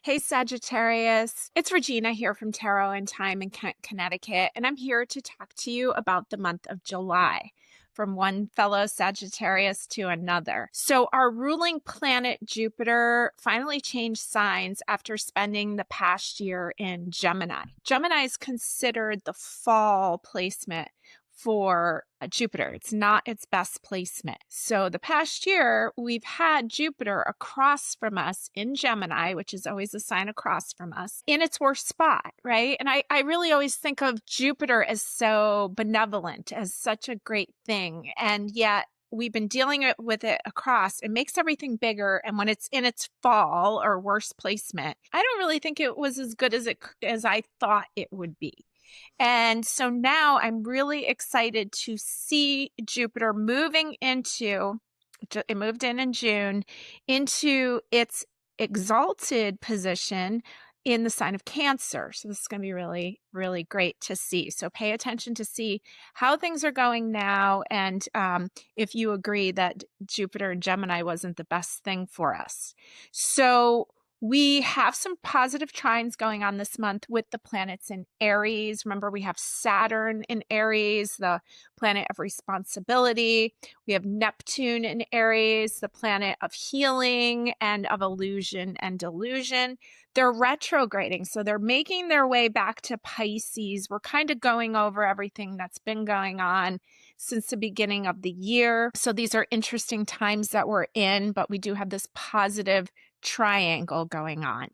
Hey Sagittarius, it's Regina here from Tarot and Time in Connecticut, and I'm here to talk to you about the month of July, from one fellow Sagittarius to another. So our ruling planet Jupiter finally changed signs after spending the past year in Gemini. Gemini is considered the fall placement for Jupiter. It's not its best placement. So the past year, we've had Jupiter across from us in Gemini, which is always a sign across from us, in its worst spot, right? And I really always think of Jupiter as so benevolent, as such a great thing. And yet we've been dealing with it across. It makes everything bigger. And when it's in its fall or worst placement, I don't really think it was as good as I thought it would be. And so now I'm really excited to see Jupiter moving into, it moved in June, into its exalted position in the sign of Cancer. So this is going to be really, really great to see. So pay attention to see how things are going now. And if you agree that Jupiter in Gemini wasn't the best thing for us. So we have some positive trines going on this month with the planets in Aries. Remember, we have Saturn in Aries, the planet of responsibility. We have Neptune in Aries, the planet of healing and of illusion and delusion. They're retrograding, so they're making their way back to Pisces. We're kind of going over everything that's been going on since the beginning of the year. So these are interesting times that we're in, but we do have this positive triangle going on.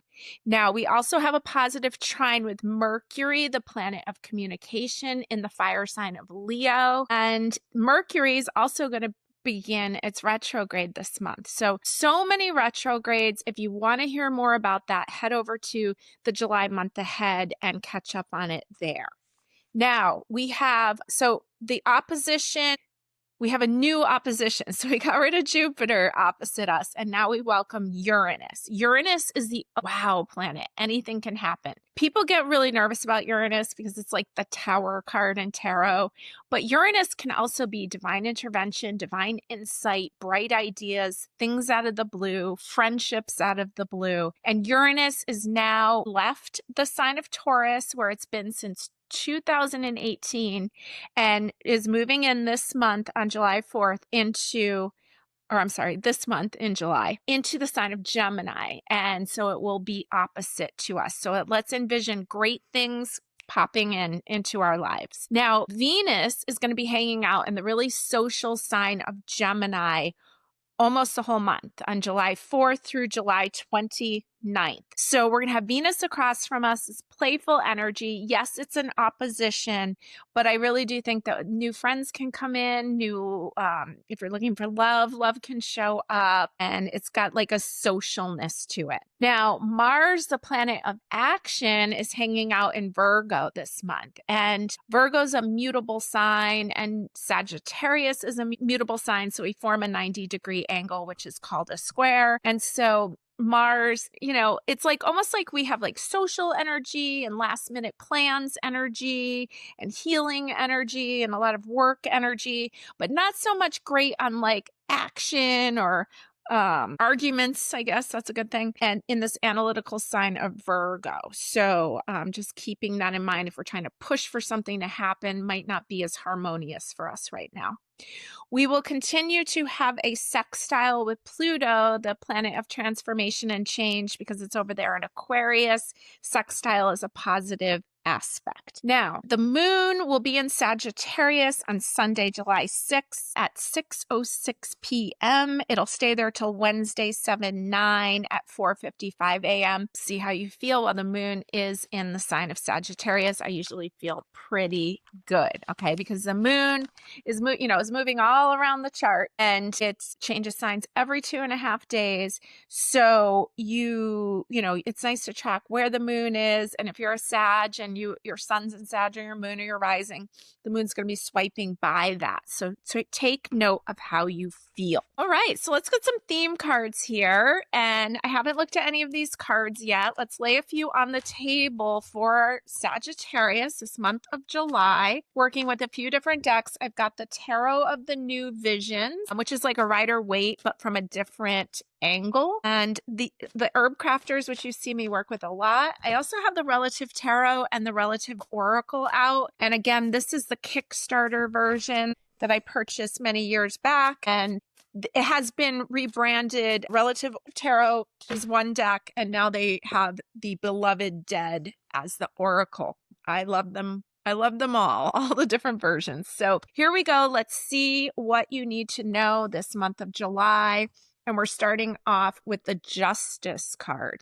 Now, we also have a positive trine with Mercury, the planet of communication, in the fire sign of Leo. And Mercury is also going to begin its retrograde this month. So many retrogrades. If you want to hear more about that, head over to the July month ahead and catch up on it there. Now, we have, the opposition, we have a new opposition. So we got rid of Jupiter opposite us, and now we welcome Uranus. Uranus is the wow planet. Anything can happen. People get really nervous about Uranus because it's like the Tower card in tarot. But Uranus can also be divine intervention, divine insight, bright ideas, things out of the blue, friendships out of the blue. And Uranus is now left the sign of Taurus, where it's been since 2018, and is moving in this month on July 4th this month in July, into the sign of Gemini. And so it will be opposite to us. So let's envision great things popping into our lives. Now, Venus is going to be hanging out in the really social sign of Gemini almost the whole month, on July 4th through July 29th. So we're going to have Venus across from us. It's playful energy. Yes, it's an opposition, but I really do think that new friends can come in, if you're looking for love can show up, and it's got like a socialness to it. Now, Mars, the planet of action, is hanging out in Virgo this month, and Virgo's a mutable sign, and Sagittarius is a mutable sign, so we form a 90-degree angle, which is called a square. And so Mars, it's like almost like we have like social energy and last minute plans energy and healing energy and a lot of work energy, but not so much great on like action or arguments. I guess that's a good thing. And in this analytical sign of Virgo. So just keeping that in mind, if we're trying to push for something to happen, might not be as harmonious for us right now. We will continue to have a sextile with Pluto, the planet of transformation and change, because it's over there in Aquarius. Sextile is a positive aspect. Now, the moon will be in Sagittarius on Sunday, July 6th at 6:06 p.m. It'll stay there till Wednesday, 7/9 at 4:55 a.m. See how you feel while the moon is in the sign of Sagittarius. I usually feel pretty good, okay? Because the moon is moving all around the chart, and it changes signs every 2.5 days. So it's nice to track where the moon is, and if you're a Sag and your sun's in Sag or your moon or your rising, the moon's going to be swiping by that. So take note of how you feel. All right, so let's get some theme cards here. And I haven't looked at any of these cards yet. Let's lay a few on the table for Sagittarius this month of July. Working with a few different decks. I've got the Tarot of the New Visions, which is like a Rider-Waite, but from a different angle. And the herb crafters, which you see me work with a lot. I also have the relative tarot and the relative oracle out. And again, this is the Kickstarter version that I purchased many years back. And it has been rebranded. Relative Tarot is one deck, and now they have the Beloved Dead as the Oracle. I love them. I love them all the different versions. So here we go. Let's see what you need to know this month of July. And we're starting off with the Justice card.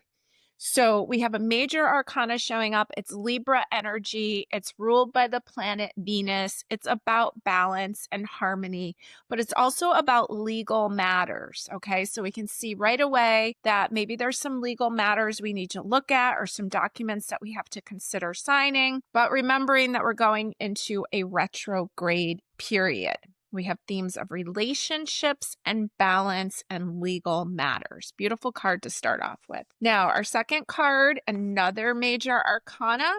So we have a major arcana showing up. It's Libra energy. It's ruled by the planet Venus. It's about balance and harmony, but it's also about legal matters. Okay. So we can see right away that maybe there's some legal matters we need to look at or some documents that we have to consider signing, but remembering that we're going into a retrograde period. We have themes of relationships and balance and legal matters. Beautiful card to start off with. Now, our second card, another major arcana.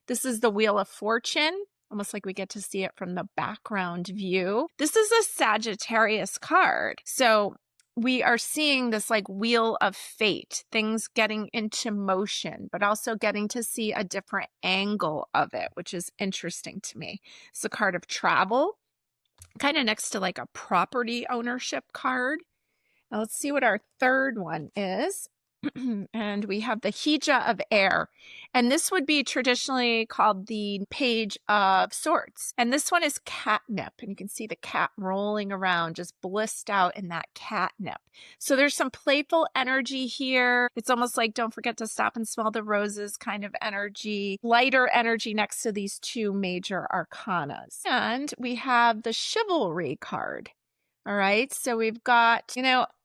This is the Wheel of Fortune, almost like we get to see it from the background view. This is a Sagittarius card. So we are seeing this like wheel of fate, things getting into motion, but also getting to see a different angle of it, which is interesting to me. It's a card of travel, kind of next to like a property ownership card. Now let's see what our third one is. And we have the Hija of Air. And this would be traditionally called the Page of Swords. And this one is catnip. And you can see the cat rolling around, just blissed out in that catnip. So there's some playful energy here. It's almost like don't forget to stop and smell the roses kind of energy. Lighter energy next to these two major arcanas. And we have the Chivalry card. All right. So we've got,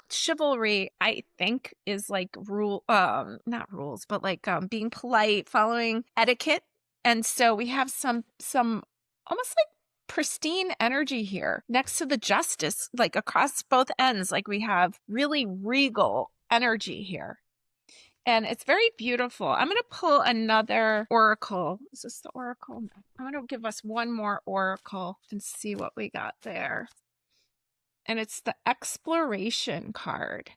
chivalry, I think, is like not rules, but like being polite, following etiquette. And so we have some almost like pristine energy here next to the Justice, like across both ends. Like we have really regal energy here. And it's very beautiful. I'm going to pull another oracle. Is this the oracle? I'm going to give us one more oracle and see what we got there. And it's the Exploration card.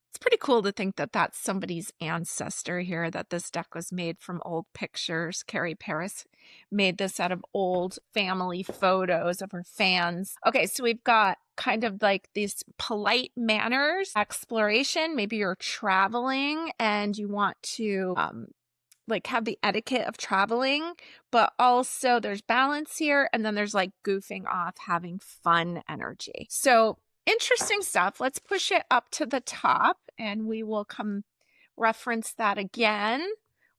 It's pretty cool to think that that's somebody's ancestor here, that this deck was made from old pictures. Carrie Paris made this out of old family photos of her fans. Okay, so we've got kind of like these polite manners, exploration. Maybe you're traveling and you want to like have the etiquette of traveling, but also there's balance here. And then there's like goofing off, having fun energy. So interesting stuff. Let's push it up to the top and we will come reference that again.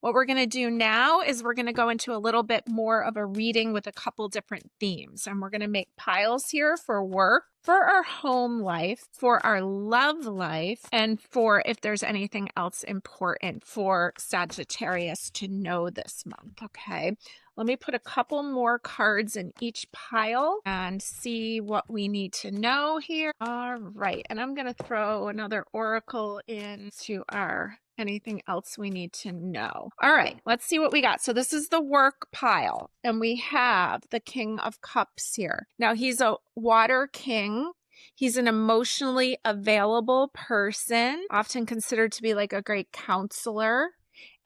What we're going to do now is we're going to go into a little bit more of a reading with a couple different themes. And we're going to make piles here for work, for our home life, for our love life, and for if there's anything else important for Sagittarius to know this month. Okay. Let me put a couple more cards in each pile and see what we need to know here. All right. And I'm going to throw another oracle into our anything else we need to know. All right, let's see what we got. So this is the work pile, and we have the King of Cups here. Now he's a water king. He's an emotionally available person, often considered to be like a great counselor.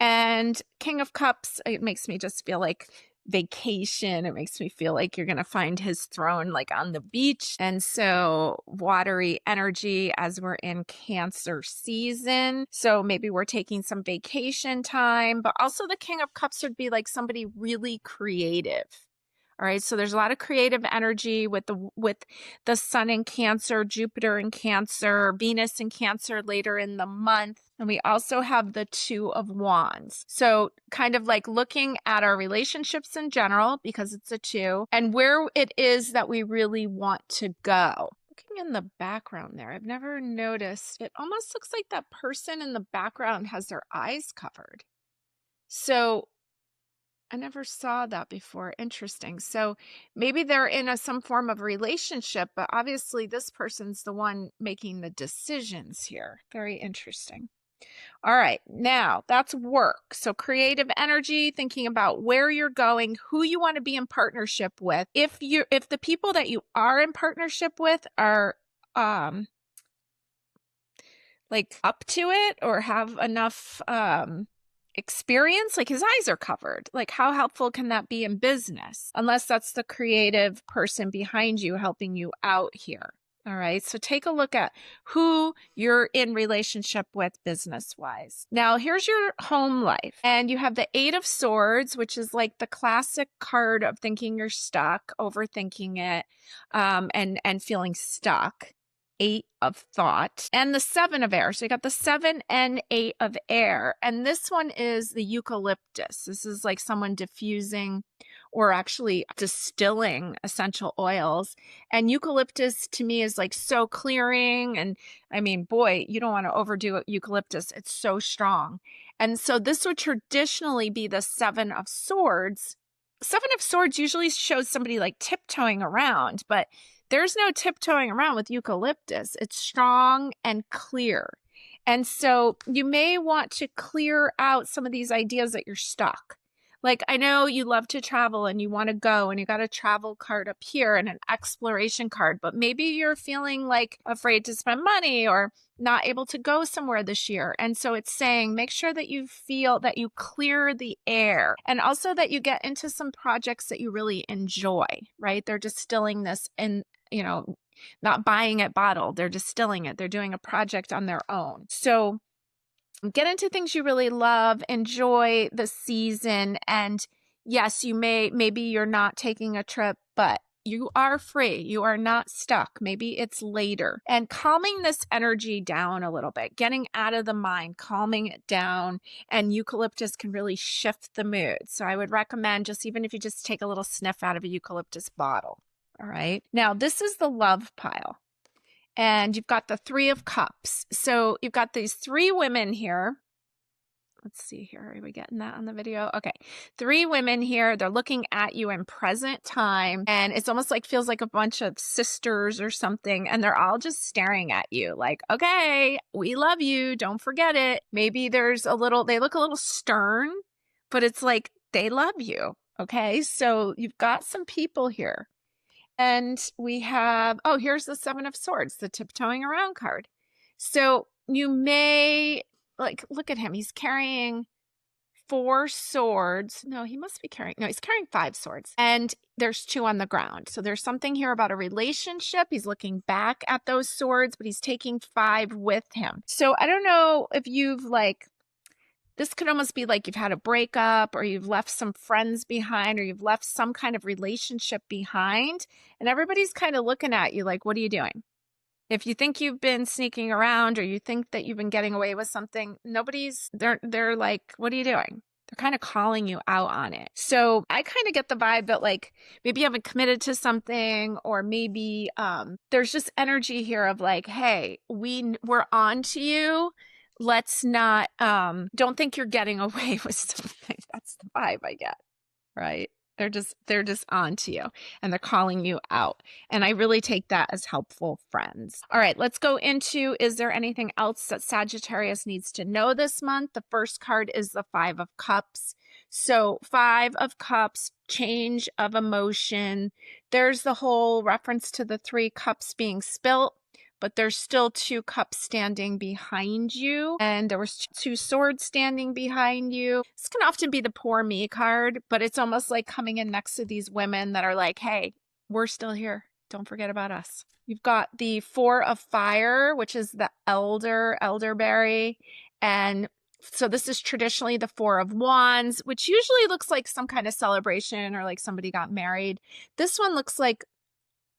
And King of Cups, it makes me just feel like vacation. It makes me feel like you're going to find his throne like on the beach. And so watery energy as we're in Cancer season. So maybe we're taking some vacation time, but also the King of Cups would be like somebody really creative. All right, so there's a lot of creative energy with the Sun in Cancer, Jupiter in Cancer, Venus in Cancer later in the month. And we also have the Two of Wands. So kind of like looking at our relationships in general, because it's a two, and where it is that we really want to go. Looking in the background there, I've never noticed. It almost looks like that person in the background has their eyes covered. So I never saw that before. Interesting. So maybe they're in some form of relationship, but obviously this person's the one making the decisions here. Very interesting. All right. Now that's work. So creative energy, thinking about where you're going, who you want to be in partnership with. If the people that you are in partnership with are, like up to it or have enough experience. Like his eyes are covered. Like how helpful can that be in business? Unless that's the creative person behind you helping you out here. All right. So take a look at who you're in relationship with business wise. Now here's your home life, and you have the 8 of Swords, which is like the classic card of thinking you're stuck, overthinking it, and feeling stuck. 8 of Thought, and the 7 of Air. So you got the 7 and 8 of Air. And this one is the eucalyptus. This is like someone diffusing or actually distilling essential oils. And eucalyptus to me is like so clearing. And I mean, boy, you don't want to overdo it, eucalyptus. It's so strong. And so this would traditionally be the 7 of Swords. 7 of Swords usually shows somebody like tiptoeing around, but there's no tiptoeing around with eucalyptus. It's strong and clear. And so you may want to clear out some of these ideas that you're stuck. Like, I know you love to travel and you want to go, and you got a travel card up here and an exploration card, but maybe you're feeling like afraid to spend money or not able to go somewhere this year. And so it's saying, make sure that you feel that you clear the air, and also that you get into some projects that you really enjoy, right? They're distilling this and, you know, not buying it bottled. They're distilling it. They're doing a project on their own. So get into things you really love, enjoy the season. And yes, maybe you're not taking a trip, but you are free. You are not stuck. Maybe it's later. And calming this energy down a little bit, getting out of the mind, calming it down. And eucalyptus can really shift the mood. So I would recommend even if you just take a little sniff out of a eucalyptus bottle. All right. Now, this is the love pile. And you've got the 3 of Cups. So you've got these 3 women here. Let's see here. Are we getting that on the video? Okay. 3 women here. They're looking at you in present time. And it's almost like feels like a bunch of sisters or something. And they're all just staring at you like, okay, we love you. Don't forget it. Maybe they look a little stern, but it's like they love you. Okay. So you've got some people here. And we have, here's the 7 of Swords, the tiptoeing around card. So you may, look at him. He's carrying 4 swords. No, he's carrying 5 swords. And there's 2 on the ground. So there's something here about a relationship. He's looking back at those swords, but he's taking 5 with him. So I don't know if you've this could almost be like you've had a breakup, or you've left some friends behind, or you've left some kind of relationship behind, and everybody's kind of looking at you like, what are you doing? If you think you've been sneaking around, or you think that you've been getting away with something, they're like, what are you doing? They're kind of calling you out on it. So I kind of get the vibe that maybe you haven't committed to something, or maybe there's just energy here of like, hey, we're on to you. Let's not, don't think you're getting away with something. That's the vibe I get, right? They're just on to you, and they're calling you out. And I really take that as helpful friends. All right, let's go into, is there anything else that Sagittarius needs to know this month? The first card is the 5 of Cups. So 5 of Cups, change of emotion. There's the whole reference to the 3 cups being spilt, but there's still 2 cups standing behind you. And there was 2 swords standing behind you. This can often be the poor me card, but it's almost like coming in next to these women that are like, hey, we're still here. Don't forget about us. You've got the 4 of Fire, which is the elderberry. And so this is traditionally the 4 of Wands, which usually looks like some kind of celebration or like somebody got married. This one looks like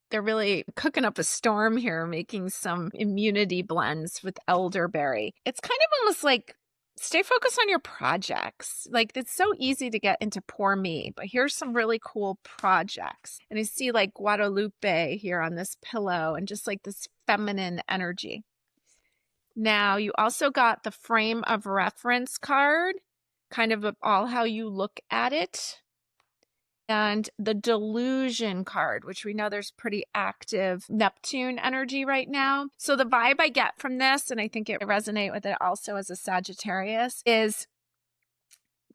they're really cooking up a storm here, making some immunity blends with elderberry. It's kind of almost like stay focused on your projects. Like, it's so easy to get into poor me, but here's some really cool projects. And I see like Guadalupe here on this pillow, and just like this feminine energy. Now you also got the frame of reference card, kind of all how you look at it. And the delusion card, which we know there's pretty active Neptune energy right now. So the vibe I get from this, and I think it resonate with it also as a Sagittarius, is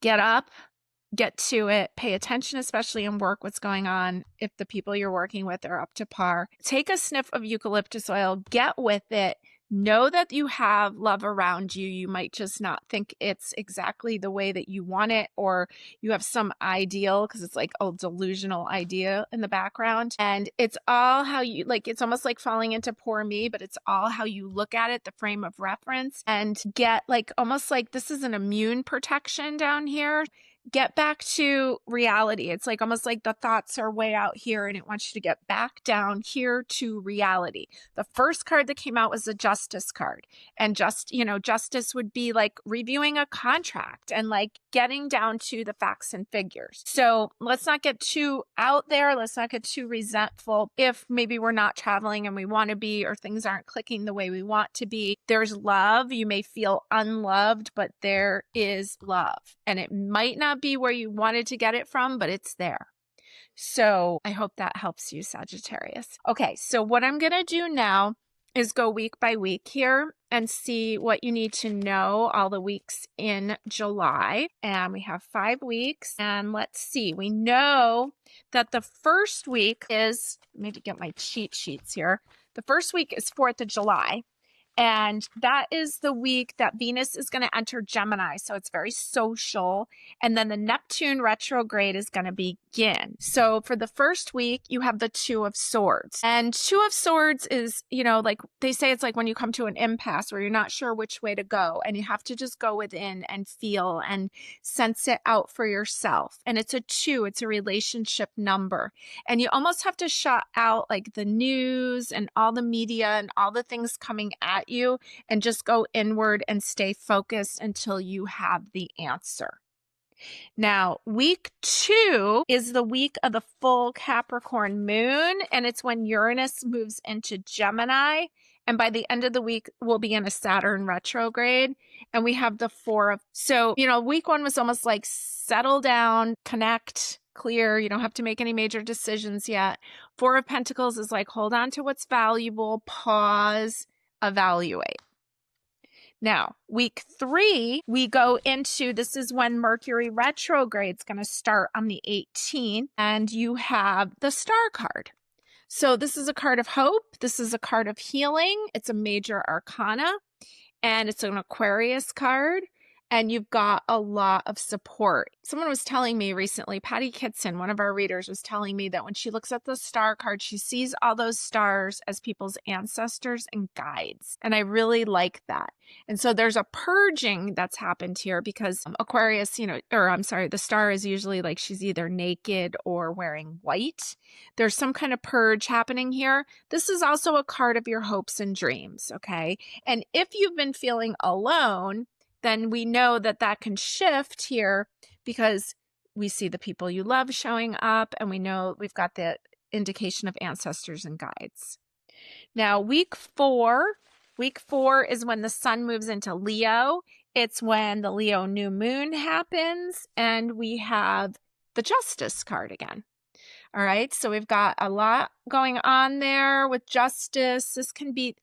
get up, get to it, pay attention, especially in work, what's going on. If the people you're working with are up to par, take a sniff of eucalyptus oil, get with it, Know that you have love around you. You might just not think it's exactly the way that you want it, or you have some ideal, because it's like a delusional idea in the background. And it's all how you, like, it's almost like falling into poor me, but it's all how you look at it, the frame of reference, and get like almost like this is an immune protection down here. Get back to reality. It's like almost like the thoughts are way out here and it wants you to get back down here to reality. The first card that came out was the Justice card. And justice would be like reviewing a contract and like getting down to the facts and figures. So let's not get too out there. Let's not get too resentful if maybe we're not traveling and we want to be, or things aren't clicking the way we want to be. There's love. You may feel unloved, but there is love. And it might not be where you wanted to get it from, but it's there. So I hope that helps you, Sagittarius. Okay, so what I'm going to do now is go week by week here and see what you need to know all the weeks in July. And we have 5 weeks. And let's see, we know that the first week is, let me get my cheat sheets here. The first week is 4th of July. And that is the week that Venus is going to enter Gemini. So it's very social. And then the Neptune retrograde is going to begin. So for the first week, you have the 2 of Swords. And 2 of Swords is, like they say, it's like when you come to an impasse where you're not sure which way to go. And you have to just go within and feel and sense it out for yourself. And it's a 2, it's a relationship number. And you almost have to shut out like the news and all the media and all the things coming at you, and just go inward and stay focused until you have the answer. Now, week 2 is the week of the full Capricorn moon, and it's when Uranus moves into Gemini. And by the end of the week, we'll be in a Saturn retrograde. And we have the 4 of, so, week 1 was almost like settle down, connect, clear. You don't have to make any major decisions yet. 4 of Pentacles is like, hold on to what's valuable, pause, evaluate. Now, week 3, we go into, this is when Mercury retrograde is going to start on the 18th, and you have the Star card. So this is a card of hope. This is a card of healing. It's a major arcana, and it's an Aquarius card. And you've got a lot of support. Someone was telling me recently, Patty Kitson, one of our readers, was telling me that when she looks at the star card, she sees all those stars as people's ancestors and guides. And I really like that. And so there's a purging that's happened here because Aquarius, the star is usually like she's either naked or wearing white. There's some kind of purge happening here. This is also a card of your hopes and dreams, okay? And if you've been feeling alone, then we know that that can shift here because we see the people you love showing up, and we know we've got the indication of ancestors and guides. Now, week 4 is when the sun moves into Leo. It's when the Leo new moon happens, and we have the Justice card again. All right, so we've got a lot going on there with Justice. This can be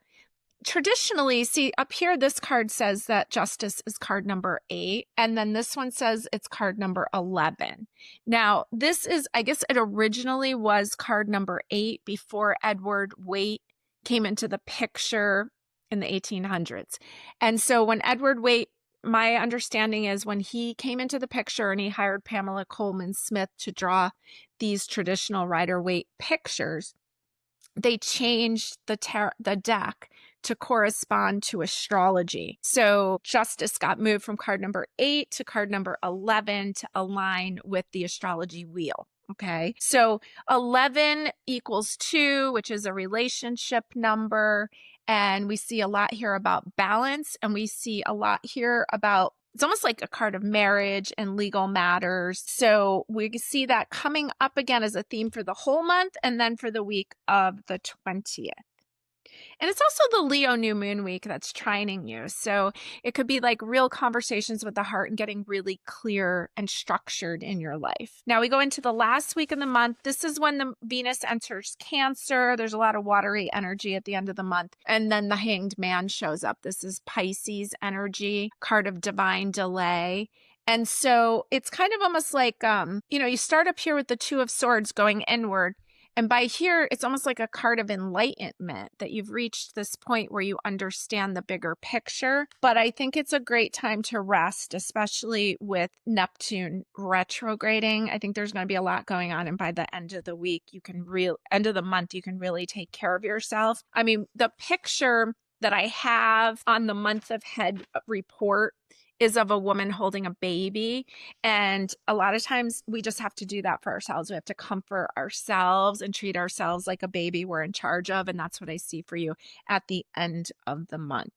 traditionally, see up here, this card says that Justice is card number 8, and then this one says it's card number 11. Now, this is, I guess it originally was card number 8 before Edward Waite came into the picture in the 1800s. And so when Edward Waite, my understanding is when he came into the picture and he hired Pamela Coleman Smith to draw these traditional Rider-Waite pictures, they changed the deck to correspond to astrology. So Justice got moved from card number 8 to card number 11 to align with the astrology wheel. Okay, so 11 equals 2, which is a relationship number. And we see a lot here about balance, and we see a lot here about, it's almost like a card of marriage and legal matters. So we see that coming up again as a theme for the whole month and then for the week of the 20th. And it's also the Leo new moon week that's trining you. So it could be like real conversations with the heart and getting really clear and structured in your life. Now we go into the last week of the month. This is when the Venus enters Cancer. There's a lot of watery energy at the end of the month. And then the Hanged Man shows up. This is Pisces energy, card of divine delay. And so it's kind of almost like, you start up here with the Two of Swords going inward. And by here, it's almost like a card of enlightenment, that you've reached this point where you understand the bigger picture. But I think it's a great time to rest, especially with Neptune retrograding. I think there's going to be a lot going on. And by the end of the week, end of the month, you can really take care of yourself. I mean, the picture that I have on the month of head report is of a woman holding a baby. And a lot of times we just have to do that for ourselves. We have to comfort ourselves and treat ourselves like a baby we're in charge of. And that's what I see for you at the end of the month.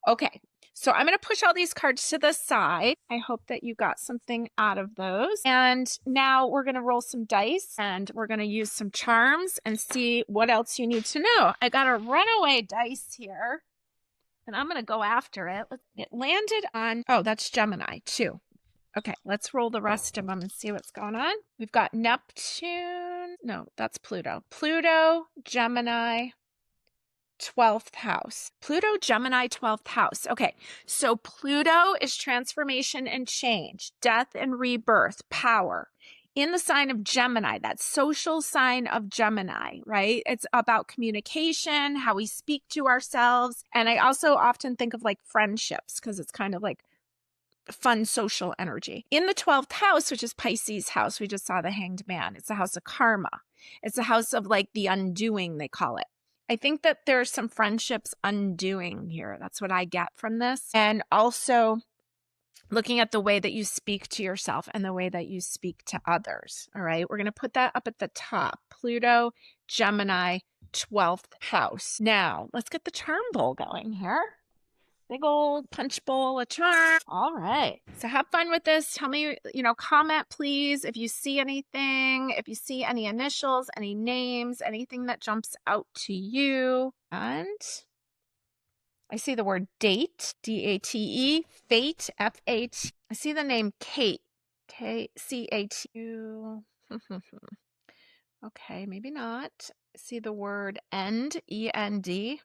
Okay, so I'm going to push all these cards to the side. I hope that you got something out of those. And now we're going to roll some dice and we're going to use some charms and see what else you need to know. I got a runaway dice here. And I'm going to go after it. It landed on, oh, that's Gemini too. Okay, let's roll the rest of them and see what's going on. We've got Neptune. No, that's Pluto. Pluto, Gemini, 12th house. Pluto, Gemini, 12th house. Okay, so Pluto is transformation and change, death and rebirth, power. In the sign of Gemini, that social sign of Gemini, right? It's about communication, how we speak to ourselves. And I also often think of like friendships because it's kind of like fun social energy. In the 12th house, which is Pisces house, we just saw the Hanged Man. It's the house of karma. It's the house of like the undoing, they call it. I think that there's some friendships undoing here. That's what I get from this. And also looking at the way that you speak to yourself and the way that you speak to others. All right. We're going to put that up at the top. Pluto, Gemini, 12th house. Now let's get the charm bowl going here. Big old punch bowl of charm. All right. So have fun with this. Tell me, comment please if you see anything, if you see any initials, any names, anything that jumps out to you. And I see the word date, D-A-T-E, fate, F-A-T. I see the name Kate, K-C-A-T-U. Okay, maybe not. I see the word end, E-N-D.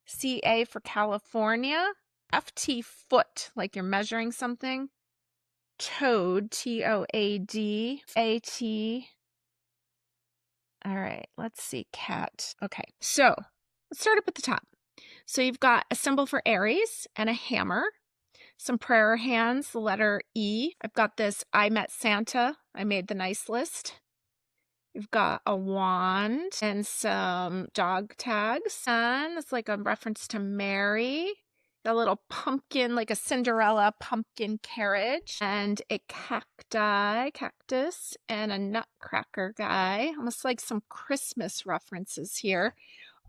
C-A for California. F-T, foot, like you're measuring something. Toad, T-O-A-D. A-T. All right, let's see, cat. Okay, so let's start up at the top. So you've got a symbol for Aries and a hammer, some prayer hands, the letter E. I've got this I met Santa. I made the nice list. You've got a wand and some dog tags. And it's like a reference to Mary. A little pumpkin, like a Cinderella pumpkin carriage. And a cactus, and a nutcracker guy. Almost like some Christmas references here.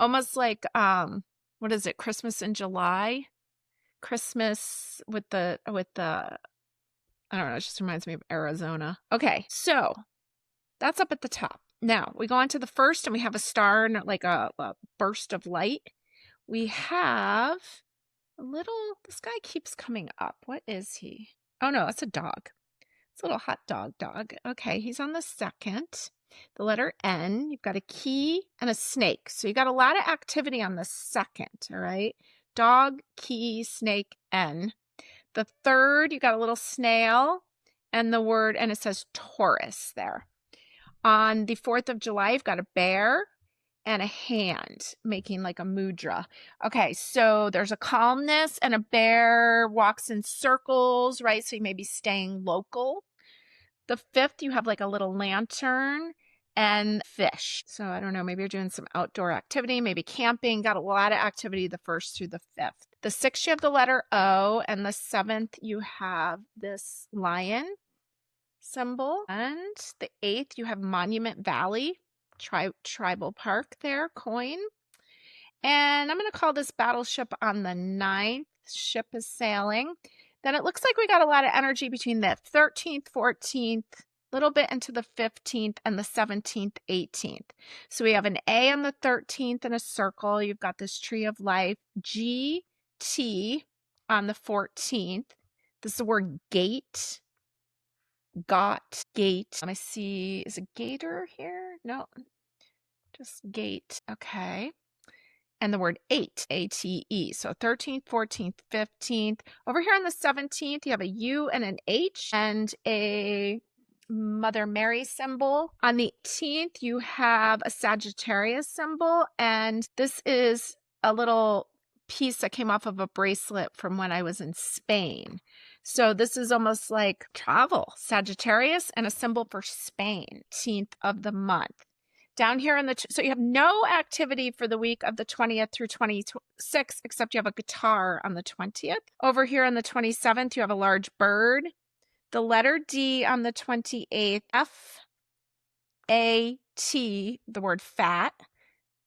Almost like, what is it? Christmas in July? Christmas with the, I don't know, it just reminds me of Arizona. Okay, so that's up at the top. Now, we go on to the first and we have a star and like a burst of light. We have this guy keeps coming up. What is he? Oh no, that's a dog. It's a little hot dog. Okay, he's on the second. The letter N, you've got a key and a snake. So you got a lot of activity on the second, all right? Dog, key, snake, N. The third, you got a little snail and the word, and it says Taurus there. On the 4th of July, you've got a bear and a hand making like a mudra. Okay, so there's a calmness and a bear walks in circles, right? So you may be staying local. The 5th, you have like a little lantern and fish. So I don't know, maybe you're doing some outdoor activity, maybe camping. Got a lot of activity the 1st through the 5th. The 6th, you have the letter O, and the 7th, you have this lion symbol. And the 8th, you have Monument Valley, tribal park there, coin. And I'm going to call this battleship on the 9th. Ship is sailing. Then it looks like we got a lot of energy between the 13th, 14th, a little bit into the 15th, and the 17th, 18th. So we have an A on the 13th in a circle. You've got this tree of life. G-T on the 14th. This is the word gate. Got, gate. I see, is a gator here? No, just gate. Okay. And the word 8, A-T-E. So 13th, 14th, 15th. Over here on the 17th, you have a U and an H and a Mother Mary symbol. On the 18th, you have a Sagittarius symbol, and this is a little piece that came off of a bracelet from when I was in Spain. So this is almost like travel, Sagittarius, and a symbol for Spain, 18th of the month. Down here in so you have no activity for the week of the 20th through 26th, except you have a guitar on the 20th. Over here on the 27th, you have a large bird. The letter D on the 28th, F-A-T, the word fat.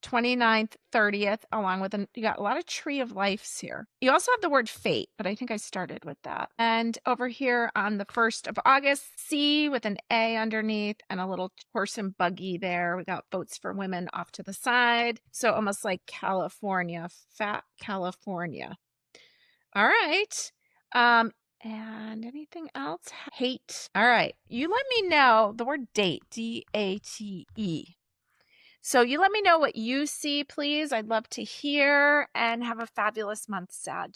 29th, 30th, along with you got a lot of tree of lives here. You also have the word fate, but I think I started with that. And over here on the 1st of August, C with an A underneath and a little horse and buggy there. We got boats for women off to the side. So almost like California, fat California. All right. And anything else? Hate. All right. You let me know the word date, D-A-T-E. So you let me know what you see, please. I'd love to hear, and have a fabulous month, Sag.